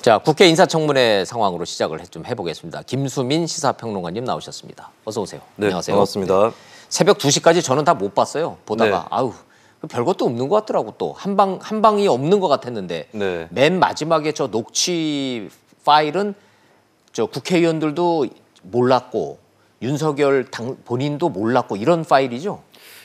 자, 국회 인사청문회 상황으로 시작을 좀 해보겠습니다. 김수민 시사평론가님 나오셨습니다. 어서 오세요. 네, 안녕하세요. 반갑습니다. 네. 새벽 2시까지 저는 다 못 봤어요. 보다가 네. 아우 별것도 없는 것 같더라고. 또 한 방이 없는 것 같았는데 네. 맨 마지막에 저 녹취 파일은 저 국회의원들도 몰랐고 윤석열 본인도 몰랐고 이런 파일이죠.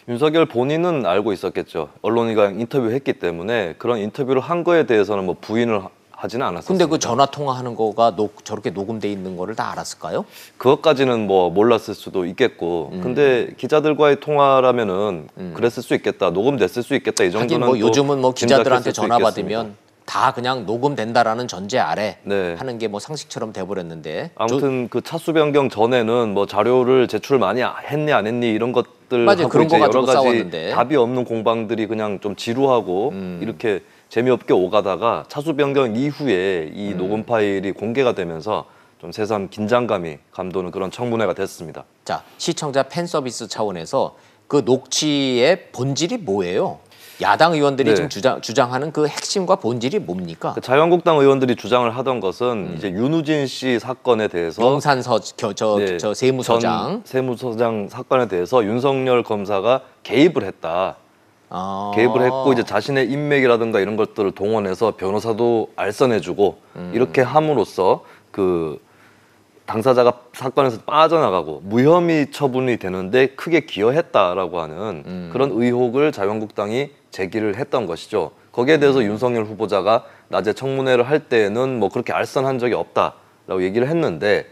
윤석열 본인은 알고 있었겠죠. 언론이랑 인터뷰했기 때문에 그런 인터뷰를 한 거에 대해서는 뭐 부인을 하지는 않았습니다. 근데 그 전화 통화하는 거가 저렇게 녹음돼 있는 거를 다 알았을까요? 그것까지는 뭐 몰랐을 수도 있겠고, 근데 기자들과의 통화라면은 그랬을 수 있겠다, 녹음됐을 수 있겠다 이 정도는. 하긴 뭐 요즘은 뭐 기자들한테 짐작했을 수 전화 있겠습니다. 받으면 다 그냥 녹음된다라는 전제 아래 네. 하는 게 뭐 상식처럼 돼버렸는데. 아무튼 그 차수 변경 전에는 뭐 자료를 제출 많이 했니 안 했니 이런 것들 맞아요. 하고 그런 거 이제 가지고 여러 가지 싸웠는데. 답이 없는 공방들이 그냥 좀 지루하고 이렇게 재미없게 오가다가 차수 변경 이후에 이 녹음 파일이 공개가 되면서 좀 새삼 긴장감이 감도는 그런 청문회가 됐습니다. 자, 시청자 팬 서비스 차원에서 그 녹취의 본질이 뭐예요? 야당 의원들이 네. 지금 주장하는 그 핵심과 본질이 뭡니까? 그 자유한국당 의원들이 주장을 하던 것은 이제 윤우진 씨 사건에 대해서 용산서 네, 저 세무서장. 전 세무서장 사건에 대해서 윤석열 검사가 개입을 했다. 개입을 했고 이제 자신의 인맥이라든가 이런 것들을 동원해서 변호사도 알선해주고 이렇게 함으로써 그 당사자가 사건에서 빠져나가고 무혐의 처분이 되는데 크게 기여했다라고 하는 그런 의혹을 자유한국당이 제기를 했던 것이죠. 거기에 대해서 윤석열 후보자가 낮에 청문회를 할 때는 뭐 그렇게 알선한 적이 없다라고 얘기를 했는데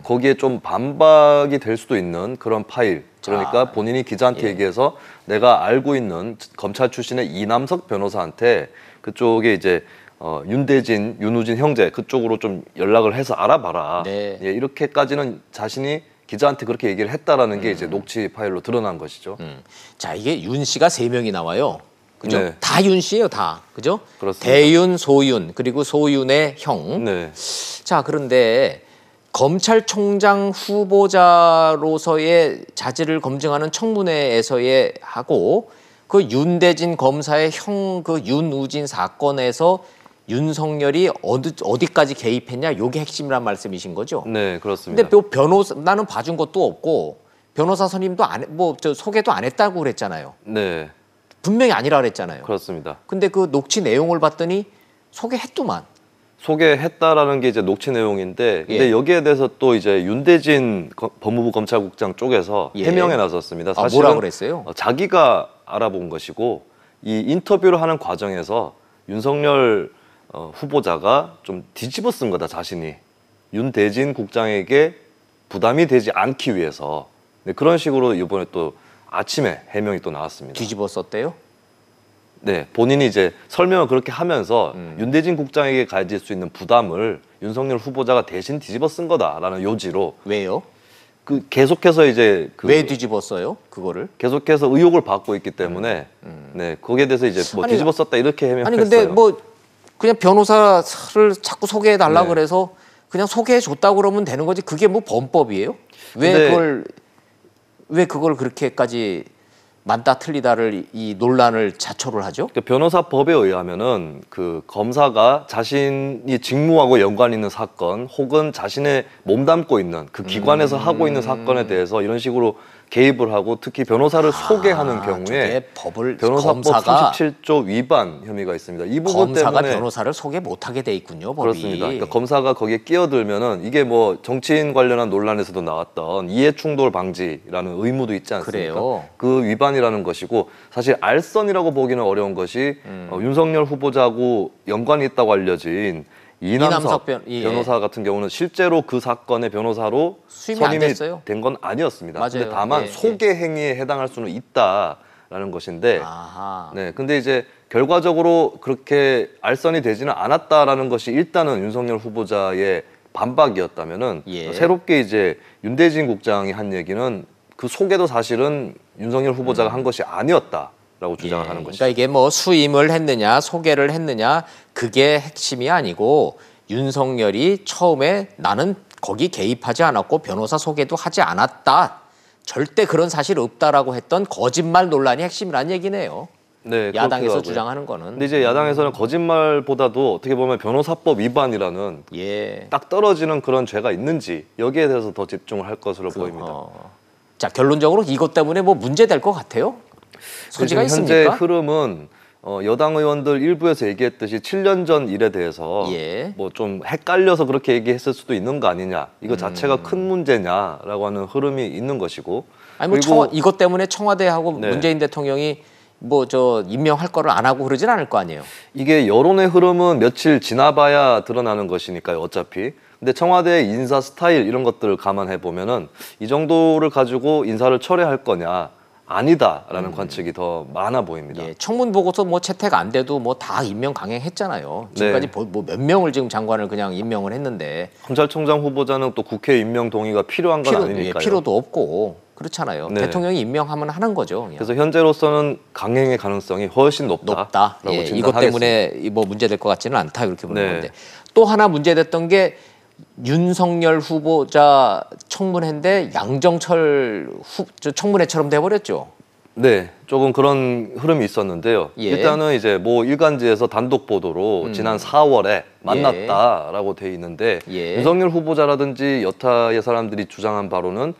거기에 좀 반박이 될 수도 있는 그런 파일. 그러니까 본인이 기자한테 얘기해서 내가 알고 있는 검찰 출신의 이남석 변호사한테 그쪽에 이제 윤대진, 윤우진 형제 그쪽으로 좀 연락을 해서 알아봐라. 네. 예, 이렇게까지는 자신이 기자한테 그렇게 얘기를 했다라는 게 이제 녹취 파일로 드러난 것이죠. 자, 이게 윤 씨가 3명이 나와요. 그죠? 네. 다 윤 씨예요, 다. 그죠? 그렇습니다. 대윤, 소윤, 그리고 소윤의 형. 네. 자, 그런데 검찰총장 후보자로서의 자질을 검증하는 청문회에서의 하고 그 윤대진 검사의 형 그 윤우진 사건에서 윤석열이 어디까지 개입했냐, 요게 핵심이란 말씀이신 거죠? 네, 그렇습니다. 근데 또 변호사 나는 봐준 것도 없고 변호사 선임도 소개도 안 했다고 그랬잖아요. 네, 분명히 아니라 그랬잖아요. 그렇습니다. 근데 그 녹취 내용을 봤더니 소개했더만. 소개했다라는 게 이제 녹취 내용인데, 근데 예. 여기에 대해서 또 이제 윤대진 법무부 검찰국장 쪽에서 예. 해명에 나섰습니다. 아, 사실은 뭐라 그랬어요? 자기가 알아본 것이고 이 인터뷰를 하는 과정에서 윤석열 후보자가 좀 뒤집어 쓴 거다, 자신이. 윤대진 국장에게 부담이 되지 않기 위해서. 네, 그런 식으로 이번에 또 아침에 해명이 또 나왔습니다. 뒤집어 썼대요? 네, 본인이 이제 설명을 그렇게 하면서 윤대진 국장에게 가해질 수 있는 부담을 윤석열 후보자가 대신 뒤집어 쓴 거다라는 요지로. 왜요? 그 계속해서 이제 왜 뒤집어 써요? 그거를? 계속해서 의혹을 받고 있기 때문에 네, 거기에 대해서 이제 뭐 아니, 뒤집어 썼다 이렇게 해명했어요. 아니 근데 뭐 그냥 변호사를 자꾸 소개해 달라 네. 그래서 그냥 소개해 줬다고 그러면 되는 거지. 그게 뭐 범법이에요? 근데- 왜 그걸 그렇게까지 맞다 틀리다를 이 논란을 자초를 하죠? 그 변호사법에 의하면은 그 검사가 자신이 직무하고 연관 있는 사건 혹은 자신의 몸담고 있는 그 기관에서 하고 있는 사건에 대해서 이런 식으로 개입을 하고 특히 변호사를 소개하는 경우에 저게 법을 변호사법 검사가 37조 위반 혐의가 있습니다. 이 부분 검사가 때문에 변호사를 소개 못하게 돼 있군요, 법이. 그렇습니다. 그러니까 검사가 거기에 끼어들면은 이게 뭐 정치인 관련한 논란에서도 나왔던 이해충돌 방지라는 의무도 있지 않습니까? 그래요. 그 위반이라는 것이고 사실 알선이라고 보기는 어려운 것이 윤석열 후보자하고 연관이 있다고 알려진 이남석 예. 변호사 같은 경우는 실제로 그 사건의 변호사로 수임이 안 선임이 됐어요. 된 건 아니었습니다. 맞아요. 근데 다만 예, 소개 행위에 해당할 수는 있다라는 것인데 아하. 네, 근데 이제 결과적으로 그렇게 알선이 되지는 않았다라는 것이 일단은 윤석열 후보자의 반박이었다면은 예. 새롭게 이제 윤대진 국장이 한 얘기는 그 소개도 사실은 윤석열 후보자가 한 것이 아니었다라고 주장을 하는 것이죠. 그러니까 이게 뭐 수임을 했느냐, 소개를 했느냐, 그게 핵심이 아니고 윤석열이 처음에 나는 거기 개입하지 않았고 변호사 소개도 하지 않았다. 절대 그런 사실 없다라고 했던 거짓말 논란이 핵심이란 얘기네요. 네, 야당에서 그렇기도 주장하는 거는. 근데 이제 야당에서는 거짓말보다도 어떻게 보면 변호사법 위반이라는 예. 딱 떨어지는 그런 죄가 있는지 여기에 대해서 더 집중을 할 것으로 보입니다. 자, 결론적으로 이것 때문에 뭐 문제될 것 같아요? 소지가 지금 있습니까? 현재 흐름은 여당 의원들 일부에서 얘기했듯이 7년 전 일에 대해서 예. 뭐 좀 헷갈려서 그렇게 얘기했을 수도 있는 거 아니냐, 이거 자체가 큰 문제냐라고 하는 흐름이 있는 것이고, 아니 뭐 그리고 이것 때문에 청와대하고 네. 문재인 대통령이 뭐 저 임명할 거를 안 하고 그러진 않을 거 아니에요. 이게 여론의 흐름은 며칠 지나봐야 드러나는 것이니까요, 어차피. 근데 청와대의 인사 스타일 이런 것들을 감안해 보면은 이 정도를 가지고 인사를 철회할 거냐, 아니다라는 관측이 더 많아 보입니다. 예, 청문 보고서 뭐 채택 안 돼도 뭐 다 임명 강행했잖아요. 지금까지 네. 뭐 몇 명을 지금 장관을 그냥 임명을 했는데 검찰총장 후보자는 또 국회 임명 동의가 필요한 건 아니니까요. 필요도 없고 그렇잖아요. 네. 대통령이 임명하면 하는 거죠. 그냥. 그래서 현재로서는 강행의 가능성이 훨씬 높다라고 예, 이것 진단하겠습니다. 때문에 뭐 문제될 것 같지는 않다 이렇게 보는 네. 건데 또 하나 문제됐던 게 윤석열 후보자 청문회인데 양정철 저 청문회처럼 돼버렸죠. 네, 조금 그런 흐름이 있었는데요. 예. 일단은 이제 뭐 일간지에서 단독 보도로 지난 4월에 만났다라고 돼 있는데 예. 윤석열 후보자라든지 여타의 사람들이 주장한 바로는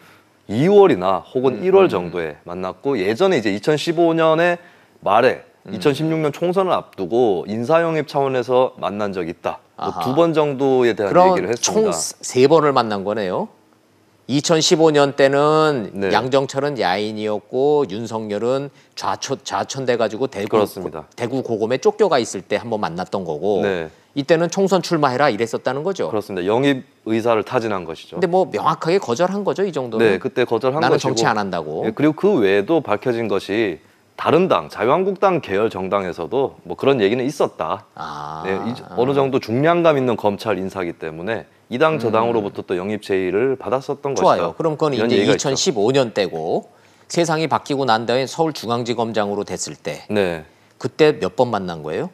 2월이나 혹은 1월 정도에 만났고, 예전에 이제 2015년에 말에 2016년 총선을 앞두고 인사영입 차원에서 만난 적이 있다. 뭐 아하. 2번 정도에 대한 그럼 얘기를 했습니다. 총 3번을 만난 거네요. 2015년 때는 네. 양정철은 야인이었고 윤석열은 좌천돼 가지고 그렇습니다. 대구 고검에 쫓겨가 있을 때 한번 만났던 거고 네. 이때는 총선 출마해라 이랬었다는 거죠. 그렇습니다. 영입 의사를 타진한 것이죠. 근데 뭐 명확하게 거절한 거죠, 이 정도는. 네, 그때 거절한 나는 것이고. 정치 안 한다고. 예, 그리고 그 외에도 밝혀진 것이 다른 당, 자유한국당 계열 정당에서도 뭐 그런 얘기는 있었다. 아. 네, 어느 정도 중량감 있는 검찰 인사기 때문에 이 당 저 당으로부터 또 영입 제의를 받았었던 것이다. 좋아요. 그럼 그건 이런 이제 얘기가 있죠. 2015년 때고 세상이 바뀌고 난 다음에 서울중앙지검장으로 됐을 때 네. 그때 몇 번 만난 거예요?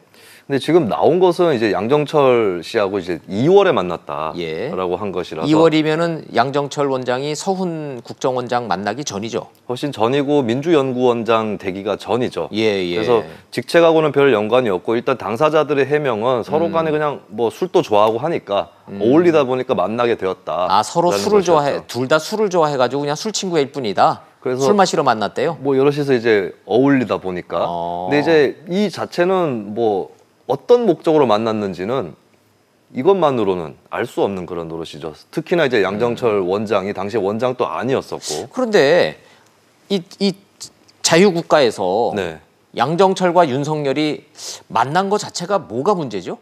근데 지금 나온 것은 이제 양정철 씨하고 이제 2월에 만났다라고 예. 한 것이라서 2월이면은 양정철 원장이 서훈 국정원장 만나기 전이죠. 훨씬 전이고 민주연구원장 되기가 전이죠. 예. 그래서 직책하고는 별 연관이 없고 일단 당사자들의 해명은 서로 간에 그냥 뭐 술도 좋아하고 하니까 어울리다 보니까 만나게 되었다. 아, 서로 술을 좋아해, 둘 다 술을 좋아해가지고 그냥 술 친구일 뿐이다. 그래서 술 마시러 만났대요. 뭐 여럿이서 이제 어울리다 보니까. 근데 이제 이 자체는 뭐 어떤 목적으로 만났는지는 이것만으로는 알 수 없는 그런 노릇이죠. 특히나 이제 양정철 원장이 당시 원장도 아니었었고. 그런데 이 자유국가에서 네. 양정철과 윤석열이 만난 것 자체가 뭐가 문제죠?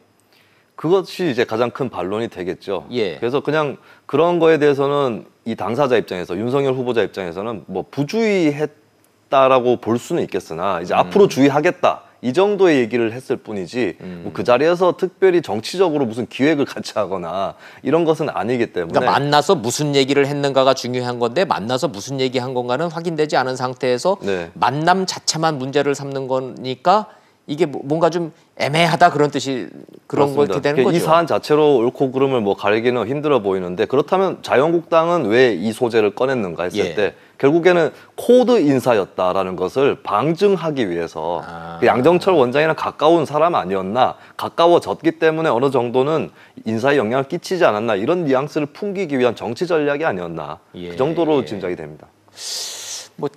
그것이 이제 가장 큰 반론이 되겠죠. 예. 그래서 그냥 그런 거에 대해서는 이 당사자 입장에서, 윤석열 후보자 입장에서는 뭐 부주의했다라고 볼 수는 있겠으나 이제 앞으로 주의하겠다 이 정도의 얘기를 했을 뿐이지 뭐 그 자리에서 특별히 정치적으로 무슨 기획을 같이 하거나 이런 것은 아니기 때문에. 그러니까 만나서 무슨 얘기를 했는가가 중요한 건데 만나서 무슨 얘기한 건가는 확인되지 않은 상태에서 네. 만남 자체만 문제를 삼는 거니까 이게 뭔가 좀 애매하다 그런 뜻이 그런 거 그렇습니다. 이렇게 되는 거죠. 이 사안 자체로 옳고 그름을 뭐 가리기는 힘들어 보이는데, 그렇다면 자유한국당은 왜 이 소재를 꺼냈는가 했을 예. 때 결국에는 코드 인사였다라는 것을 방증하기 위해서 그 양정철 원장이랑 가까운 사람 아니었나, 가까워졌기 때문에 어느 정도는 인사에 영향을 끼치지 않았나, 이런 뉘앙스를 풍기기 위한 정치 전략이 아니었나, 예. 그 정도로 짐작이 됩니다.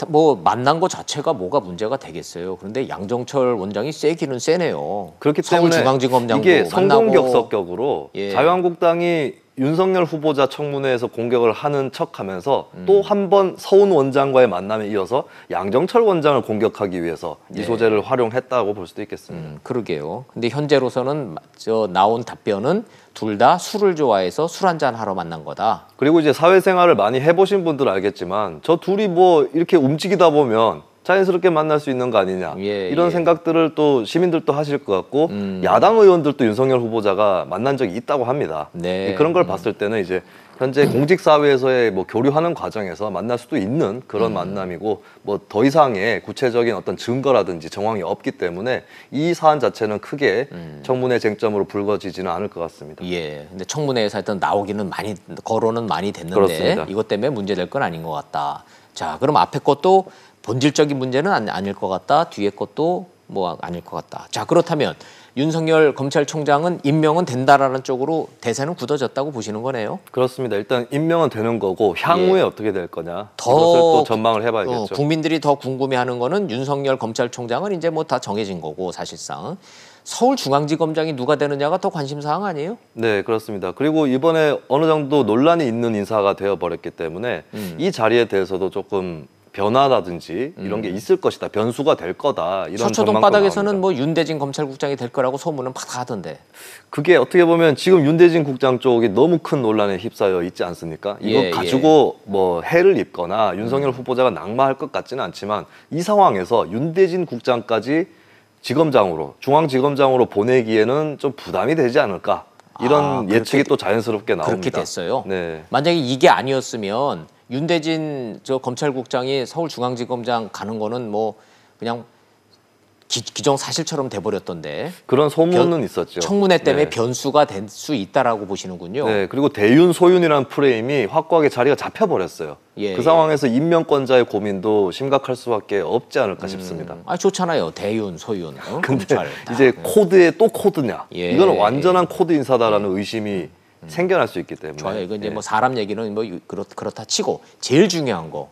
뭐 만난 거 자체가 뭐가 문제가 되겠어요. 그런데 양정철 원장이 세기는 세네요. 그렇기 때문에 서울중앙지검장도 이게 만나고. 성공격석격으로 예. 자유한국당이 윤석열 후보자 청문회에서 공격을 하는 척하면서 또 한 번 서훈 원장과의 만남에 이어서 양정철 원장을 공격하기 위해서 이 소재를 활용했다고 볼 수도 있겠습니다. 그러게요. 근데 현재로서는 저 나온 답변은 둘 다 술을 좋아해서 술 한잔 하러 만난 거다. 그리고 이제 사회생활을 많이 해보신 분들은 알겠지만 저 둘이 뭐 이렇게 움직이다 보면 자연스럽게 만날 수 있는 거 아니냐, 예, 이런 예. 생각들을 또 시민들도 하실 것 같고 야당 의원들도 윤석열 후보자가 만난 적이 있다고 합니다. 네. 그런 걸 봤을 때는 이제 현재 공직사회에서의 뭐 교류하는 과정에서 만날 수도 있는 그런 만남이고, 뭐 더 이상의 구체적인 어떤 증거라든지 정황이 없기 때문에 이 사안 자체는 크게 청문회 쟁점으로 불거지지는 않을 것 같습니다. 예. 근데 청문회에서 하여튼 나오기는 많이 거론은 많이 됐는데 그렇습니다. 이것 때문에 문제될 건 아닌 것 같다. 자, 그럼 앞에 것도 본질적인 문제는 아닐 것 같다. 뒤에 것도 뭐 아닐 것 같다. 자, 그렇다면 윤석열 검찰총장은 임명은 된다라는 쪽으로 대세는 굳어졌다고 보시는 거네요. 그렇습니다. 일단 임명은 되는 거고 향후에 어떻게 될 거냐 더 이것을 또 전망을 해봐야겠죠. 국민들이 더 궁금해하는 거는 윤석열 검찰총장은 이제 뭐 다 정해진 거고 사실상 서울중앙지검장이 누가 되느냐가 더 관심사항 아니에요? 네, 그렇습니다. 그리고 이번에 어느 정도 논란이 있는 인사가 되어버렸기 때문에 이 자리에 대해서도 조금 변화라든지 이런 게 있을 것이다. 변수가 될 거다. 이런 서초동 전망도 바닥에서는 나옵니다. 뭐 윤대진 검찰국장이 될 거라고 소문은 팍 하던데. 그게 어떻게 보면 지금 윤대진 국장 쪽이 너무 큰 논란에 휩싸여 있지 않습니까? 이거 가지고 뭐 해를 입거나 윤석열 후보자가 낙마할 것 같지는 않지만 이 상황에서 윤대진 국장까지 지검장으로 중앙지검장으로 보내기에는 좀 부담이 되지 않을까 이런 예측이 또 자연스럽게 나옵니다. 그렇게 됐어요. 네. 만약에 이게 아니었으면 윤대진 저 검찰국장이 서울중앙지검장 가는 거는 뭐 그냥 기정사실처럼 돼버렸던데. 그런 소문은 있었죠. 청문회 때문에 네. 변수가 될 수 있다라고 보시는군요. 네, 그리고 대윤 소윤이라는 프레임이 확고하게 자리가 잡혀버렸어요. 그 상황에서 임명권자의 고민도 심각할 수밖에 없지 않을까 싶습니다. 아, 좋잖아요. 대윤, 소윤. 근데 검찰. 이제 코드에 또 코드냐? 이건 완전한 코드 인사다라는 의심이 생겨날 수 있기 때문에. 좋아요. 이건 이제 뭐 사람 얘기는 뭐 그렇다 치고 제일 중요한 거.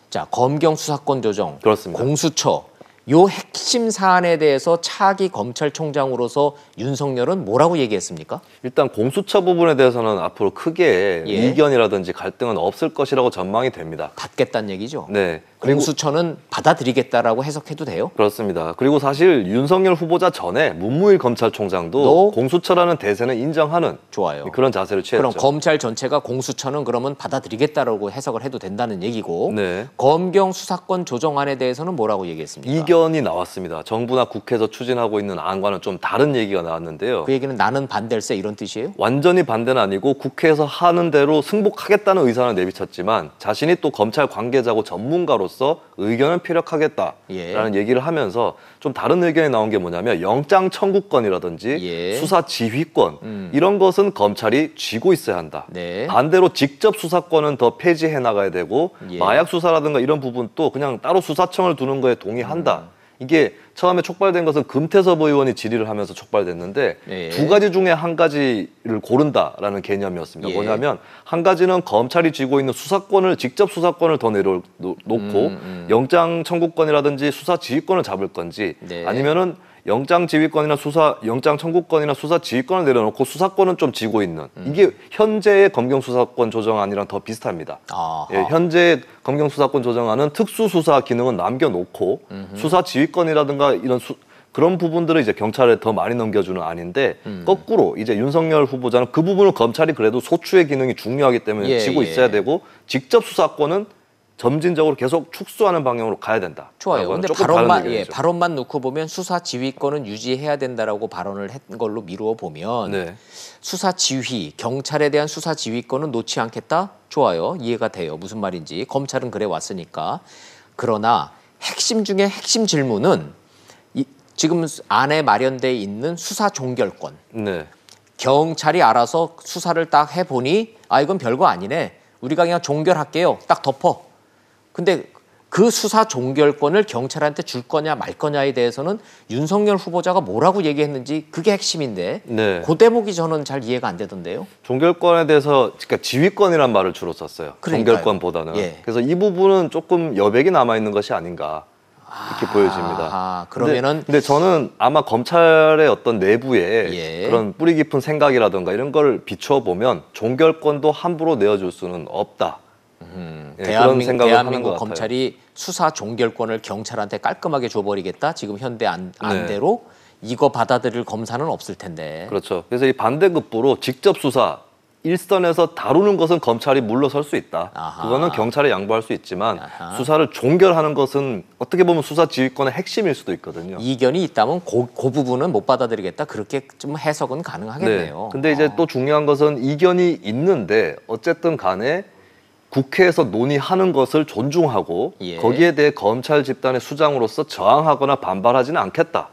자, 검경 수사권 조정, 그렇습니다. 공수처. 요 핵심 사안에 대해서 차기 검찰총장으로서 윤석열은 뭐라고 얘기했습니까? 일단 공수처 부분에 대해서는 앞으로 크게 이견이라든지 갈등은 없을 것이라고 전망이 됩니다. 받겠다는 얘기죠. 네. 공수처는 받아들이겠다라고 해석해도 돼요? 그렇습니다. 그리고 사실 윤석열 후보자 전에 문무일 검찰총장도 공수처라는 대세는 인정하는 좋아요. 그런 자세를 취했죠. 그럼 검찰 전체가 공수처는 그러면 받아들이겠다라고 해석을 해도 된다는 얘기고 네. 검경 수사권 조정안에 대해서는 뭐라고 얘기했습니까? 이견이 나왔습니다. 정부나 국회에서 추진하고 있는 안과는 좀 다른 얘기가 나왔는데요. 그 얘기는 나는 반댈세 이런 뜻이에요? 완전히 반대는 아니고 국회에서 하는 대로 승복하겠다는 의사는 내비쳤지만 자신이 또 검찰 관계자고 전문가로서 의견을 피력하겠다라는 얘기를 하면서 좀 다른 의견이 나온 게 뭐냐면 영장 청구권이라든지 수사 지휘권 이런 것은 검찰이 쥐고 있어야 한다. 반대로 직접 수사권은 더 폐지해 나가야 되고 마약 수사라든가 이런 부분도 그냥 따로 수사청을 두는 거에 동의한다. 이게 처음에 촉발된 것은 금태섭 의원이 질의를 하면서 촉발됐는데 두 가지 중에 한 가지를 고른다라는 개념이었습니다. 뭐냐면 한 가지는 검찰이 쥐고 있는 수사권을 직접 수사권을 더 내려놓고 영장 청구권이라든지 수사 지휘권을 잡을 건지 아니면은 영장 지휘권이나 영장 청구권이나 수사 지휘권을 내려놓고 수사권은 좀 쥐고 있는 이게 현재의 검경 수사권 조정안이랑 더 비슷합니다. 현재 검경 수사권 조정안은 특수수사 기능은 남겨놓고 수사 지휘권이라든가 이런 그런 부분들을 이제 경찰에 더 많이 넘겨주는 안인데 거꾸로 이제 윤석열 후보자는 그 부분을 검찰이 그래도 소추의 기능이 중요하기 때문에 쥐고 있어야 되고 직접 수사권은 점진적으로 계속 축소하는 방향으로 가야 된다. 좋아요. 근데 발언만 놓고 보면 수사 지휘권은 유지해야 된다라고 발언을 한 걸로 미루어 보면 수사 지휘, 경찰에 대한 수사 지휘권은 놓지 않겠다? 좋아요. 이해가 돼요. 무슨 말인지. 검찰은 그래 왔으니까. 그러나 핵심 중에 핵심 질문은 지금 안에 마련돼 있는 수사 종결권. 경찰이 알아서 수사를 딱 해보니 아 이건 별거 아니네. 우리가 그냥 종결할게요. 딱 덮어. 근데 그 수사 종결권을 경찰한테 줄 거냐 말 거냐에 대해서는 윤석열 후보자가 뭐라고 얘기했는지 그게 핵심인데 그 대목이 저는 잘 이해가 안 되던데요. 종결권에 대해서 그러니까 지휘권이란 말을 주로 썼어요. 종결권보다는. 그래서 이 부분은 조금 여백이 남아있는 것이 아닌가 이렇게 보여집니다. 그러면은 근데 저는 아마 검찰의 어떤 내부에 그런 뿌리 깊은 생각이라든가 이런 걸 비춰보면 종결권도 함부로 내어줄 수는 없다. 대한민국 검찰이 수사 종결권을 경찰한테 깔끔하게 줘버리겠다. 지금 현대 안대로 이거 받아들일 검사는 없을 텐데. 그렇죠. 그래서 이 반대급부로 직접 수사 일선에서 다루는 것은 검찰이 물러설 수 있다. 그거는 경찰에 양보할 수 있지만 수사를 종결하는 것은 어떻게 보면 수사 지휘권의 핵심일 수도 있거든요. 이견이 있다면 그 부분은 못 받아들이겠다. 그렇게 좀 해석은 가능하겠네요. 근데 이제 또 중요한 것은 이견이 있는데 어쨌든 간에 국회에서 논의하는 것을 존중하고 거기에 대해 검찰 집단의 수장으로서 저항하거나 반발하지는 않겠다.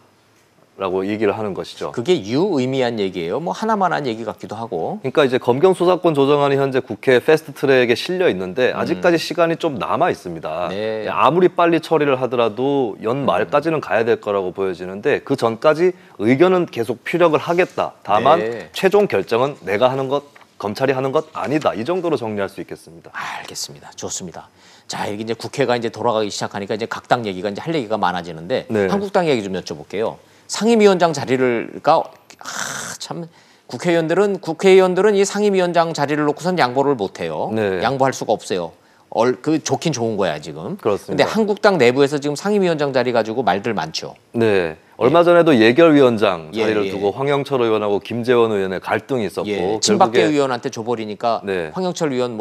라고 얘기를 하는 것이죠. 그게 유의미한 얘기예요. 뭐 하나만 한 얘기 같기도 하고. 그러니까 이제 검경 수사권 조정안이 현재 국회 패스트트랙에 실려 있는데 아직까지 시간이 좀 남아 있습니다. 네. 아무리 빨리 처리를 하더라도 연말까지는 가야 될 거라고 보여지는데 그 전까지 의견은 계속 피력을 하겠다. 다만 네. 최종 결정은 내가 하는 것, 검찰이 하는 것 아니다. 이 정도로 정리할 수 있겠습니다. 알겠습니다. 좋습니다. 자, 이게 이제 국회가 이제 돌아가기 시작하니까 이제 각 당 얘기가 이제 할 얘기가 많아지는데 네. 한국당 얘기 좀 여쭤볼게요. 상임위원장 자리를가 참 국회의원들은 이 상임위원장 자리를 놓고선 양보를 못 해요. 네. 양보할 수가 없어요. 그 좋긴 좋은 거야 지금. 그렇습니다. 근데 한국당 내부에서 지금 상임위원장 자리 가지고 말들 많죠. 네. 얼마 전에도 예결위원장 자리를 예. 두고 황영철 의원하고 김재원 의원의 갈등이 있었고 예. 친박계 결국에 의원한테 줘버리니까 네. 황영철 의원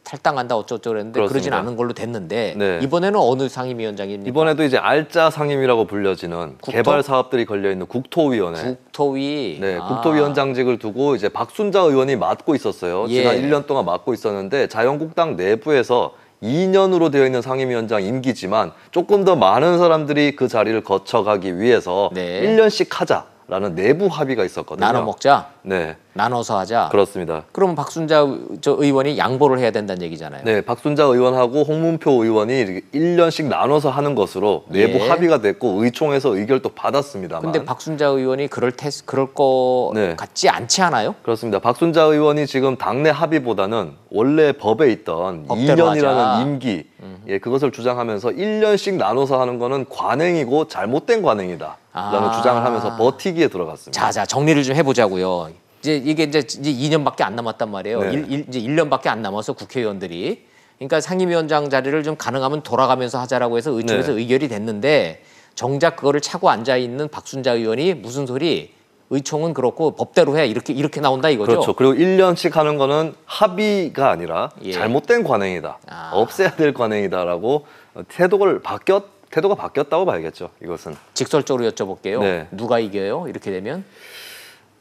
탈당한다 어쩌고 그랬는데 그러진 그렇습니다. 않은 걸로 됐는데 네. 이번에는 어느 상임위원장입니까? 이번에도 이제 알짜 상임이라고 불려지는 국토? 개발 사업들이 걸려 있는 국토위원회. 국토위. 네, 국토위원장직을 두고 이제 박순자 의원이 맡고 있었어요. 예. 지난 1년 동안 맡고 있었는데 자유한국당 내부에서 2년으로 되어 있는 상임위원장 임기지만 조금 더 많은 사람들이 그 자리를 거쳐가기 위해서 네. 1년씩 하자라는 내부 합의가 있었거든요. 나눠 먹자. 네, 나눠서 하자. 그렇습니다. 그러면 박순자 의원이 양보를 해야 된다는 얘기잖아요. 네, 박순자 의원하고 홍문표 의원이 이렇게 1년씩 나눠서 하는 것으로 내부 예. 합의가 됐고 의총에서 의결도 받았습니다만. 근데 박순자 의원이 그럴 거 네. 같지 않지 않아요? 그렇습니다. 박순자 의원이 지금 당내 합의보다는 원래 법에 있던 법대로 2년이라는 하자. 임기, 예, 그것을 주장하면서 1년씩 나눠서 하는 거는 관행이고 잘못된 관행이다. 라는 주장을 하면서 버티기에 들어갔습니다. 자, 정리를 좀 해보자고요. 이게 2년밖에 안 남았단 말이에요. 네. 이제 1년밖에 안 남아서 국회의원들이. 그러니까 상임위원장 자리를 좀 가능하면 돌아가면서 하자라고 해서 의총에서 네. 의결이 됐는데 정작 그거를 차고 앉아 있는 박순자 의원이 무슨 소리? 의총은 그렇고 법대로 해 이렇게 나온다 이거죠. 그렇죠. 그리고 1년씩 하는 거는 합의가 아니라 예. 잘못된 관행이다. 없애야 될 관행이다라고 태도가 바뀌었다고 봐야겠죠. 이것은. 직설적으로 여쭤볼게요. 네. 누가 이겨요? 이렇게 되면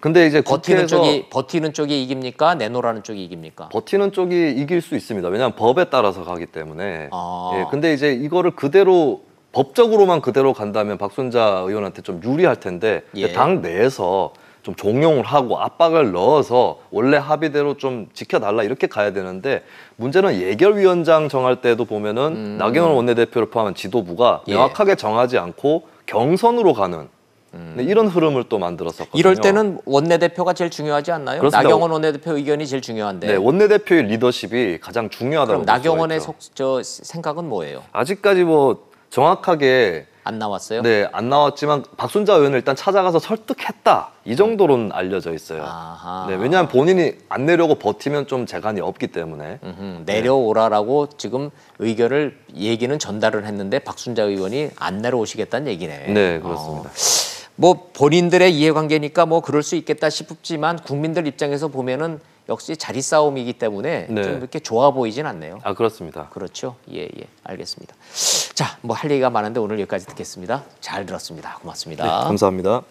근데 이제 버티는 국회에서 쪽이 이깁니까? 내놓으라는 쪽이 이깁니까? 버티는 쪽이 이길 수 있습니다. 왜냐하면 법에 따라서 가기 때문에. 아. 예, 근데 이제 이거를 그대로 법적으로만 그대로 간다면 박순자 의원한테 좀 유리할 텐데 예. 당 내에서 좀 종용을 하고 압박을 넣어서 원래 합의대로 좀 지켜달라 이렇게 가야 되는데 문제는 예결위원장 정할 때도 보면은 나경원 원내대표를 포함한 지도부가 예. 명확하게 정하지 않고 경선으로 가는 네, 이런 흐름을 또 만들었었거든요. 이럴 때는 원내대표가 제일 중요하지 않나요? 그렇습니다. 나경원 원내대표 의견이 제일 중요한데. 네, 원내대표의 리더십이 가장 중요하다고 그럼 볼 수가 나경원의 있죠. 생각은 뭐예요? 아직까지 뭐 정확하게 안 나왔어요? 네, 안 나왔지만 박순자 의원을 일단 찾아가서 설득했다. 이 정도로는 알려져 있어요. 아하. 네, 왜냐하면 본인이 안 내려고 버티면 좀 재간이 없기 때문에. 내려오라라고 지금 얘기는 전달을 했는데 박순자 의원이 안 내려오시겠다는 얘기네. 네, 그렇습니다. 뭐 본인들의 이해관계니까 뭐 그럴 수 있겠다 싶지만 국민들 입장에서 보면은 역시 자리 싸움이기 때문에 네. 좀 이렇게 좋아 보이진 않네요. 아, 그렇습니다. 그렇죠. 예, 알겠습니다. 자, 뭐 할 얘기가 많은데 오늘 여기까지 듣겠습니다. 잘 들었습니다. 고맙습니다. 네, 감사합니다.